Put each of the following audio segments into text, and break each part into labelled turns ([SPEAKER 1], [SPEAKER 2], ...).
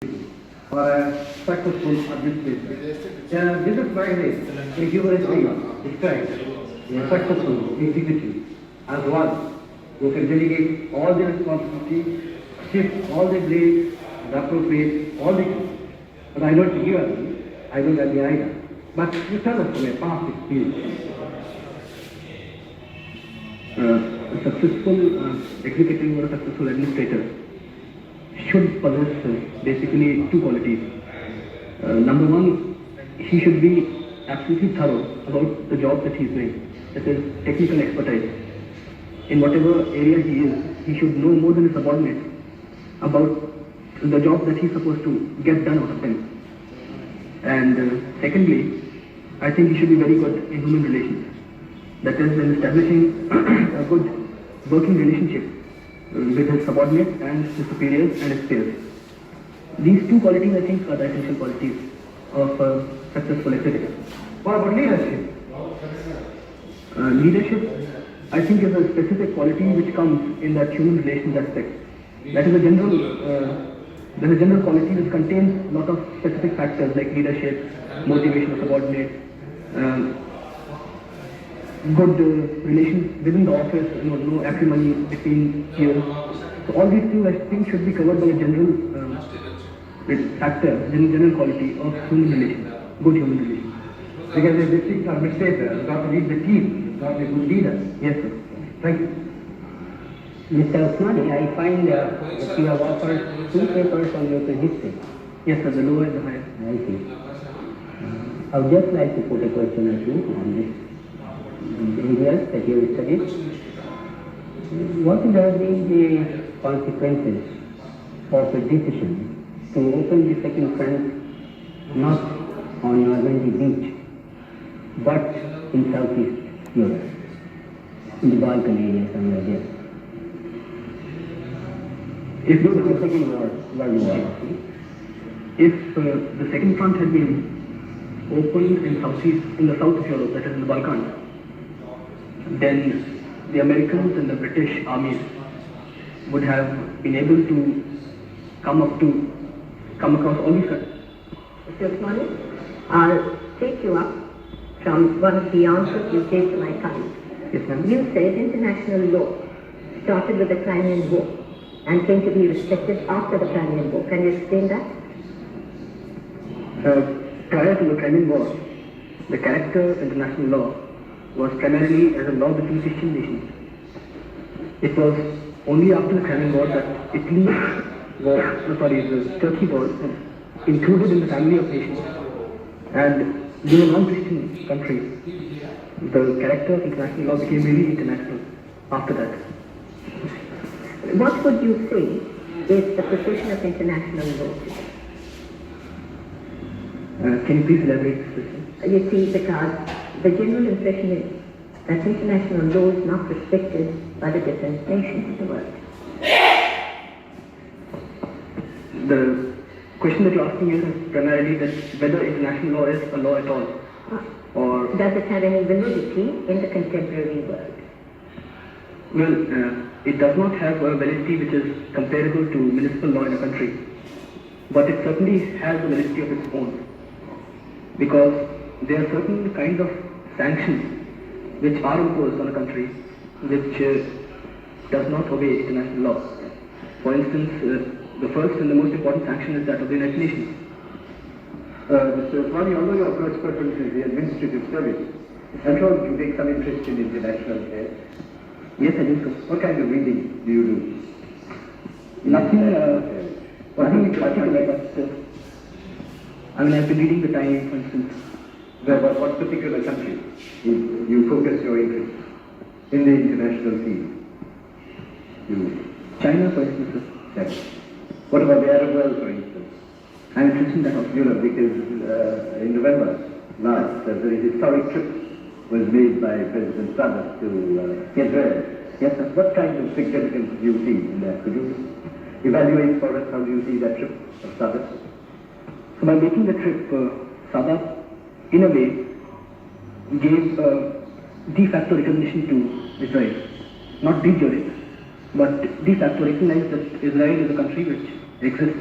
[SPEAKER 1] for a successful administration. This is why if you will describe a successful executive as one who can delegate all the responsibility, shift all the blame, and appropriate all the things. But I don't give up, I don't have the idea. But you tell us from a past experience. A successful executive or a successful administrator should possess basically two qualities. Number one, he should be absolutely thorough about the job that he is doing. That is technical expertise. In whatever area he is, he should know more than his subordinates about the job that he is supposed to get done out of him. And secondly, I think he should be very good in human relations. That is, in establishing a good working relationship with his subordinates and his superiors and his peers. These two qualities, I think, are the essential qualities of a successful executive. What about leadership? Leadership, I think, is a specific quality which comes in that human relations aspect. That is a general quality which contains a lot of specific factors like leadership, motivation of subordinates, good relations within the office, no acrimony between peers. So all these things, I think, should be covered by a general factor, general quality of human relations, good human relations. Because a district administrator has got to lead the team, not a good leader. Yes, sir. Thank you.
[SPEAKER 2] Mr. Usmani, I find that you have offered two papers on local history.
[SPEAKER 1] Yes, sir, the lower and the higher.
[SPEAKER 2] I see. I would just like to put a question at you on this areas that you have studied. What would have been the consequences of a decision to open the second front not on Normandy beach but in Southeast Europe, in the Balkan area somewhere there?
[SPEAKER 1] If the Second World War, if the second front had been opened in the south of Europe, that is in the Balkans, then the Americans and the British armies would have been able to come across all these countries.
[SPEAKER 3] Mr. Usmani, I'll take you up from one of the answers you gave to my colleague.
[SPEAKER 1] Yes, ma'am.
[SPEAKER 3] You said international law started with the Crimean War and came to be respected after the Crimean War. Can you explain that?
[SPEAKER 1] Prior to the Crimean War, the character of international law was primarily as a law between Christian nations. It was only after the Crimean War that Turkey was included in the family of nations, and being a non-Christian country, the character of international law became really international after that.
[SPEAKER 3] What would you say is the position of international law?
[SPEAKER 1] Can you please elaborate this?
[SPEAKER 3] You see, because the general impression is that international law is not respected by the different nations of the world.
[SPEAKER 1] The question that you're asking is primarily that whether international law is a law at all, or
[SPEAKER 3] does it have any validity in the contemporary world?
[SPEAKER 1] Well, it does not have a validity which is comparable to municipal law in a country, but it certainly has a validity of its own, because there are certain kinds of sanctions which are imposed on a country which does not obey international law. For instance, the first and the most important sanction is that of the United Nations.
[SPEAKER 4] Mr. Usmani, although your first preference is the administrative service, I'm sure you take some interest in international affairs.
[SPEAKER 1] Yes, I do so.
[SPEAKER 4] What kind of reading do you do?
[SPEAKER 1] Nothing in particular, but I've been reading the Time, for instance.
[SPEAKER 4] But what particular country you focus your interest in the international field?
[SPEAKER 1] China, for instance.
[SPEAKER 4] China. What about the Arab world, for instance?
[SPEAKER 1] I'm interested in that also.
[SPEAKER 4] Because in November last, a very historic trip was made by President Sadat to Israel.
[SPEAKER 1] Yes, sir.
[SPEAKER 4] What kind of significance do you see in that? Could you evaluate for us how do you see that trip of Sadat?
[SPEAKER 1] So by making the trip, Sadat, in a way, gave de facto recognition to Israel. Not de jure, but de facto recognized that Israel is a country which exists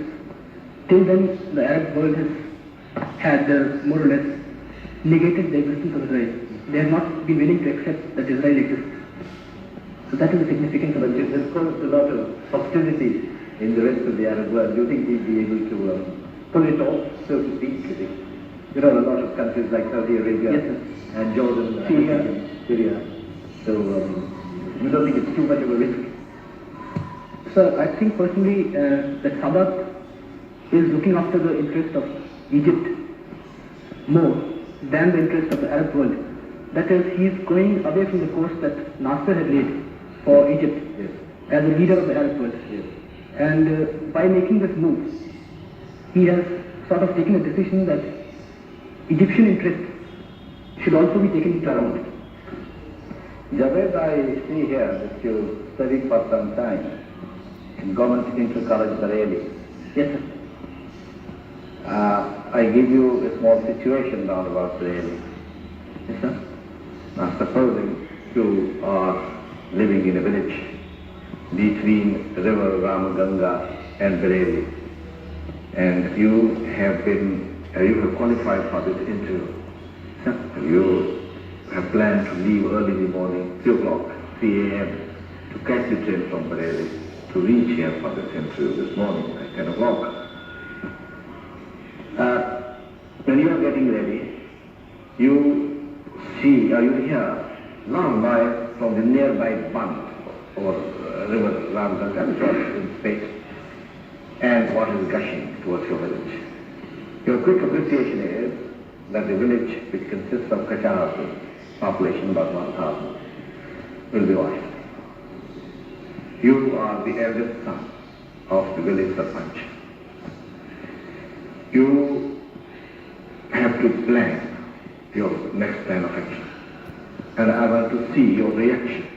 [SPEAKER 1] till then the Arab world has had more or less negated the existence of Israel. They have not been willing to accept that Israel exists. So that is the significance of
[SPEAKER 4] But
[SPEAKER 1] it.
[SPEAKER 4] there's caused a lot of hostility in the rest of the Arab world. Do you think he'd be able to pull it off, so to speak? You know, a lot of countries like Saudi Arabia
[SPEAKER 1] Yes, sir.
[SPEAKER 4] and Jordan, Syria. So you don't think it's too much of a risk?
[SPEAKER 1] Sir, I think personally that Sadat is looking after the interest of Egypt more than the interest of the Arab world. That is, he is going away from the course that Nasser had laid for Egypt
[SPEAKER 4] Yes.
[SPEAKER 1] as a leader of the Arab world.
[SPEAKER 4] Yes.
[SPEAKER 1] And by making this move, he has sort of taken a decision that Egyptian interests should also be taken into account.
[SPEAKER 4] Javed, I see here that you studied for some time in Government Technical College, Bareilly.
[SPEAKER 1] Yes, sir.
[SPEAKER 4] I give you a small situation now about Bareilly.
[SPEAKER 1] Yes, sir.
[SPEAKER 4] Now, supposing you are living in a village between river Ramaganga and Bareilly, and you have qualified for this interview. You have planned to leave early in the morning, 3 o'clock, 3 a.m. to catch the train from Bareilly to reach here for this interview this morning at 10 o'clock. When you are getting ready, you see or you hear long noise from the nearby Band or river Ramganga, which was in space, and water is gushing towards your village. Your quick appreciation is that the village, which consists of Kachara's population, about 1,000, will be washed. You are the eldest son of the village Sarpanch. You have to plan your next plan of action. And I want to see your reaction.